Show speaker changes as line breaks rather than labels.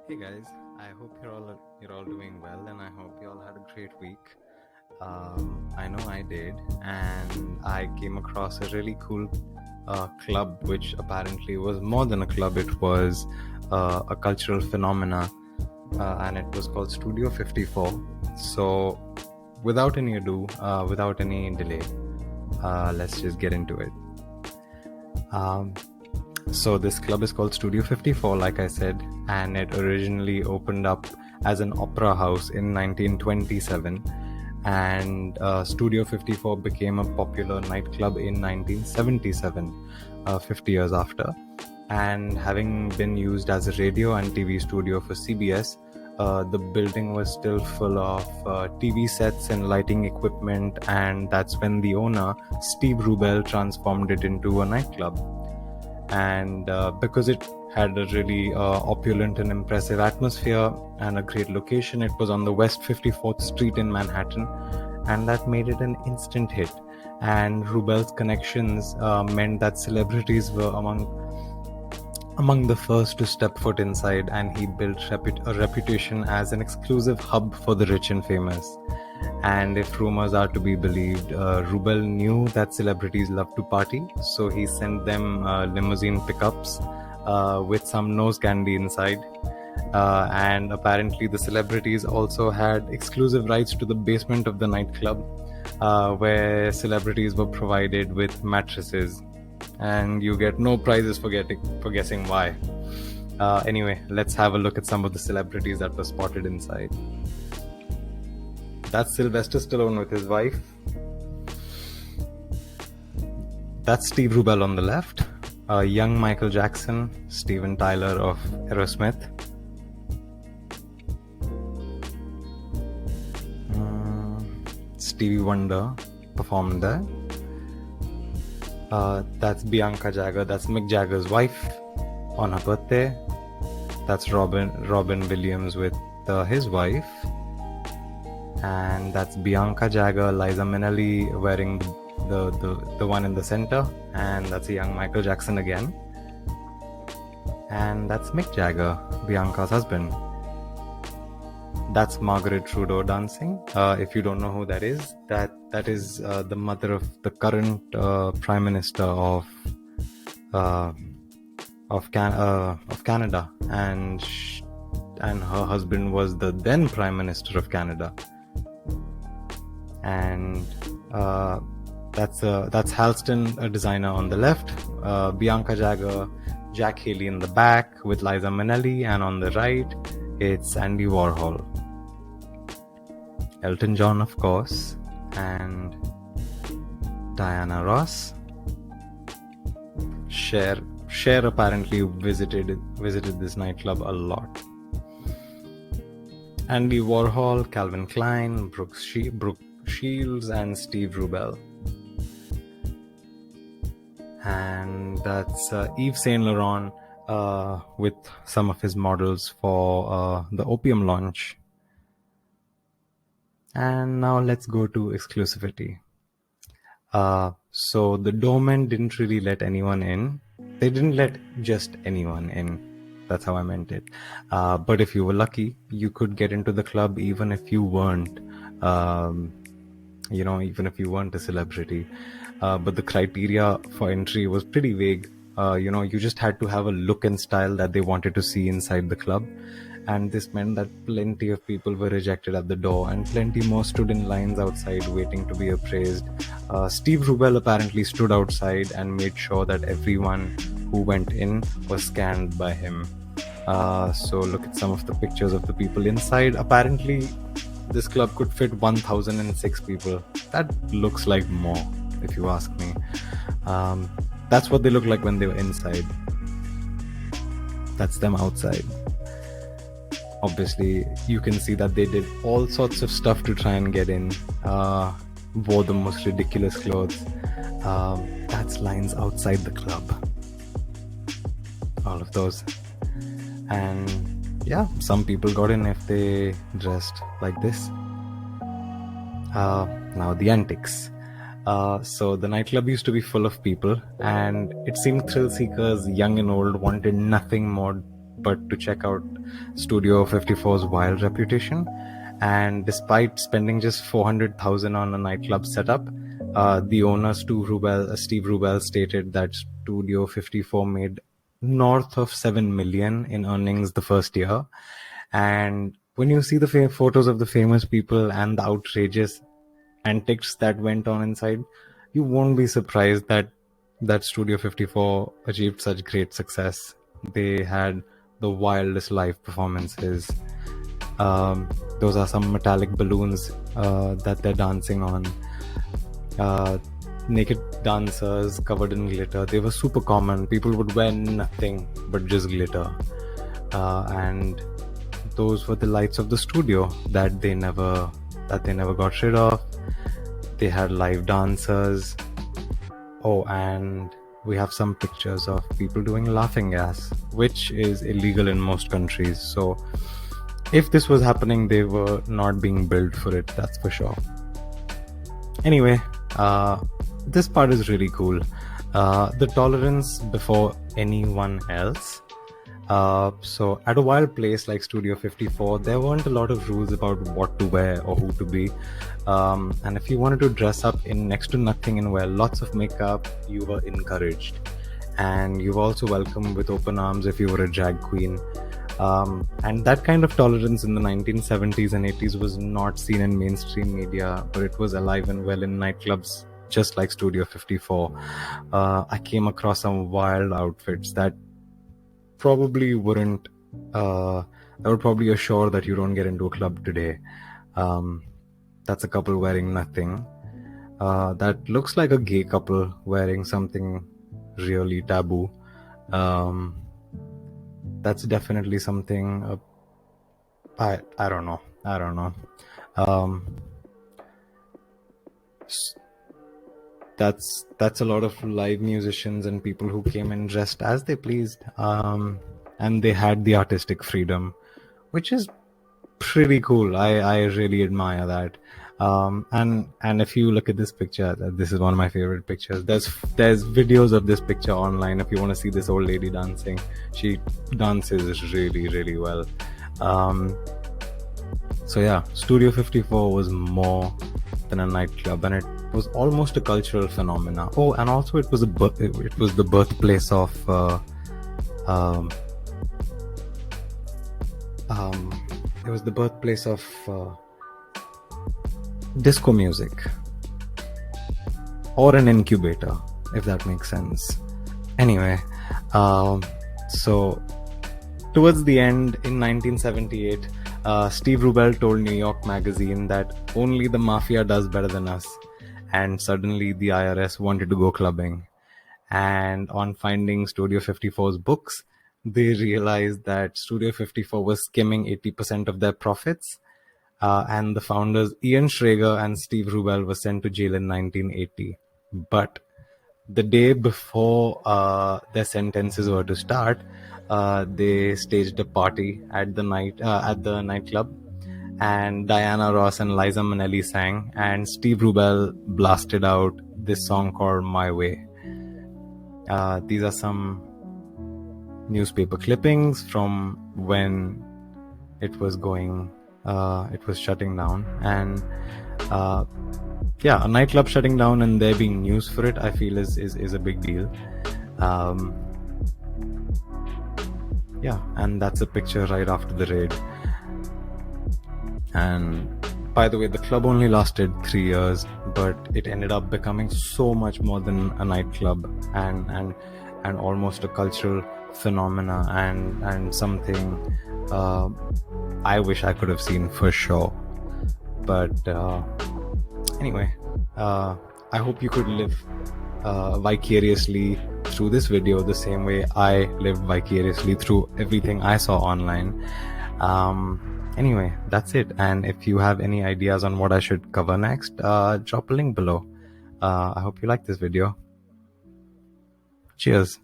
Hey guys, I hope you're all doing well, and I hope you all had a great week. I know I did, and I came across a really cool club, which apparently was more than a club. It was a cultural phenomena, and it was called Studio 54. So, without any ado, without any delay, let's just get into it. So this club is called Studio 54, like I said, and it originally opened up as an opera house in 1927, and Studio 54 became a popular nightclub in 1977, 50 years after. And having been used as a radio and TV studio for CBS, the building was still full of TV sets and lighting equipment, and that's when the owner, Steve Rubel, transformed it into a nightclub. And because it had a really opulent and impressive atmosphere and a great location, it was on the West 54th Street in Manhattan, and that made it an instant hit. And Rubel's connections meant that celebrities were among the first to step foot inside, and he built a reputation as an exclusive hub for the rich and famous. And if rumors are to be believed, Rubel knew that celebrities love to party, so he sent them limousine pickups with some nose candy inside. And apparently the celebrities also had exclusive rights to the basement of the nightclub, where celebrities were provided with mattresses, and you get no prizes for guessing why. Anyway, let's have a look at some of the celebrities that were spotted inside. That's Sylvester Stallone with his wife. That's Steve Rubel on the left. Young Michael Jackson, Steven Tyler of Aerosmith. Stevie Wonder performed there. That's Bianca Jagger. That's Mick Jagger's wife on her birthday. That's Robin Williams with his wife. And that's Bianca Jagger, Liza Minnelli wearing the one in the center, and that's a young Michael Jackson again. And that's Mick Jagger, Bianca's husband. That's Margaret Trudeau dancing. If you don't know who that is is the mother of the current Prime Minister of Canada, and her husband was the then Prime Minister of Canada. And that's Halston, a designer, on the left. Bianca Jagger, Jack Haley in the back with Liza Minnelli, and on the right, it's Andy Warhol. Elton John, of course, and Diana Ross. Cher apparently visited this nightclub a lot. Andy Warhol, Calvin Klein, Brooke Shields, and Steve Rubel. And that's Yves Saint Laurent with some of his models for the opium launch. And now let's go to Exclusivity. So the doormen didn't really let anyone in. They didn't let just anyone in. That's how I meant it. But if you were lucky, you could get into the club even if you weren't, even if you weren't a celebrity. But the criteria for entry was pretty vague. You just had to have a look and style that they wanted to see inside the club. And this meant that plenty of people were rejected at the door, and plenty more stood in lines outside waiting to be appraised. Steve Rubel apparently stood outside and made sure that everyone who went in was scanned by him. So look at some of the pictures of the people inside. Apparently, this club could fit 1,006 people. That looks like more, if you ask me. That's what they look like when they were inside. That's them outside. Obviously, you can see that they did all sorts of stuff to try and get in. Wore the most ridiculous clothes. That's lines outside the club. All of those. And yeah, some people got in if they dressed like this. Now the Antics. So the nightclub used to be full of people, and it seemed thrill seekers, young and old, wanted nothing more but to check out Studio 54's wild reputation. And despite spending just 400,000 on a nightclub setup, the owner Steve Rubel stated that Studio 54 made north of 7 million in earnings the first year. And when you see the photos of the famous people and the outrageous antics that went on inside, you won't be surprised that Studio 54 achieved such great success. They had the wildest live performances. Those are some metallic balloons that they're dancing on. Naked dancers covered in glitter. They were super common. People would wear nothing but just glitter. And those were the lights of the studio that they never got rid of. They had live dancers. Oh, and we have some pictures of people doing laughing gas, which is illegal in most countries. So if this was happening, they were not being billed for it, that's for sure. Anyway, this part is really cool. The tolerance before anyone else. So at a wild place like Studio 54, there weren't a lot of rules about what to wear or who to be. And if you wanted to dress up in next to nothing and wear lots of makeup, you were encouraged. And you were also welcomed with open arms if you were a drag queen. And that kind of tolerance in the 1970s and 80s was not seen in mainstream media, but it was alive and well in nightclubs, just like Studio 54. I came across some wild outfits that probably wouldn't that would probably assure that you don't get into a club today. That's a couple wearing nothing. That looks like a gay couple wearing something really taboo. That's definitely something I don't know. That's a lot of live musicians and people who came in dressed as they pleased, and they had the artistic freedom, which is pretty cool. I really admire that. And if you look at this picture, this is one of my favorite pictures. There's videos of this picture online if you want to see this old lady dancing. She dances really well. So yeah, Studio 54 was more than a nightclub, and it was almost a cultural phenomena. Oh, and also it was the birthplace of it was the birthplace of disco music, or an incubator, if that makes sense. Anyway, so towards the end in 1978, Steve Rubel told New York Magazine that only the mafia does better than us, and suddenly the IRS wanted to go clubbing. And on finding Studio 54's books, they realized that Studio 54 was skimming 80% of their profits, and the founders Ian Schrager and Steve Rubel were sent to jail in 1980. But the day before their sentences were to start, they staged a party at the nightclub, and Diana Ross and Liza Minnelli sang, and Steve Rubel blasted out this song called My Way. These are some newspaper clippings from when it was shutting down. And yeah, a nightclub shutting down and there being news for it, I feel is a big deal. Yeah, and that's a picture right after the raid. And by the way, the club only lasted 3 years, but it ended up becoming so much more than a nightclub and almost a cultural phenomena, and something I wish I could have seen for sure. But anyway, I hope you could live vicariously through this video the same way I lived vicariously through everything I saw online. Anyway, that's it. And if you have any ideas on what I should cover next, drop a link below. I hope you like this video. Cheers.